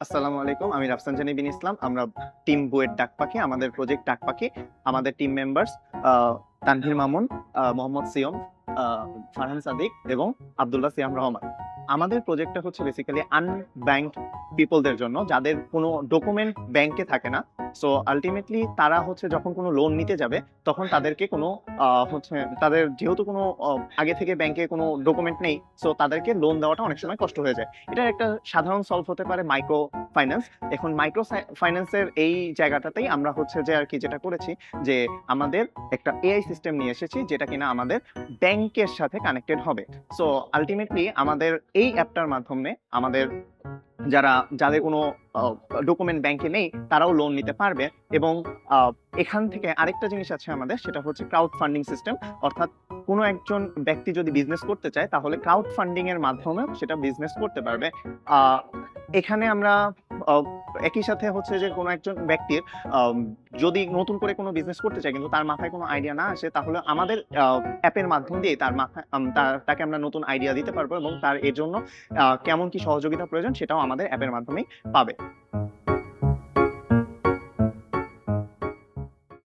আসসালামু আলাইকুম। আমি রাফসান জানি বিন ইসলাম। আমরা টিম বুয়েট ডাক পাখি। আমাদের প্রজেক্ট ডাক পাখি। আমাদের টিম মেম্বার্স আ তানভীর মামুন, মোহাম্মদ সিয়ম, আ ফারহান সাদিক এবং আব্দুল্লাহ সিয়াম রহমান। আমাদের প্রজেক্টটা হচ্ছে বেসিক্যালি আনব্যাংকড পিপলদের জন্য, যাদের কোনো ডকুমেন্ট ব্যাংকে থাকে না। সো আল্টিমেটলি তারা হচ্ছে যখন কোনো লোন নিতে যাবে, তখন তাদেরকে কোনো হচ্ছে তাদের যেহেতু কোনো আগে থেকে ব্যাংকে কোনো ডকুমেন্ট নেই, সো তাদেরকে লোন দেওয়াটা অনেক সময় কষ্ট হয়ে যায়। এটার একটা সাধারণ সলভ হতে পারে মাইক্রো ফাইন্যান্স। এখন মাইক্রো ফাইন্যান্সের এই জায়গাটাতেই আমরা হচ্ছে যে আর কি যেটা করেছি, যে আমাদের একটা এআই সিস্টেম নিয়ে এসেছি, যেটা কিনা আমাদের ব্যাংকের সাথে কানেক্টেড হবে। সো আলটিমেটলি আমাদের এই অ্যাপটার মাধ্যমে আমাদের যাদের কোনো ডকুমেন্ট ব্যাংকে নেই, তারাও লোন নিতে পারবে। এবং এখান থেকে আরেকটা জিনিস আছে আমাদের, সেটা হচ্ছে ক্রাউড ফান্ডিং সিস্টেম। অর্থাৎ কোনো একজন ব্যক্তি যদি বিজনেস করতে চায়, তাহলে ক্রাউড ফান্ডিং এর মাধ্যমে সেটা বিজনেস করতে পারবে। আহ, এখানে আমরা আহ, একই সাথে হচ্ছে যে কোনো একজন ব্যক্তির আম, যদি নতুন করে কোনো বিজনেস করতে চায় কিন্তু তার মাথায় কোনো আইডিয়া না আসে, তাহলে আমাদের অ্যাপের মাধ্যম দিয়ে তার মাথায় তাকে আমরা নতুন আইডিয়া দিতে পারবো, এবং তার এর জন্য কেমন কি সহযোগিতা প্রয়োজন সেটাও আমাদের অ্যাপের মাধ্যমেই পাবে।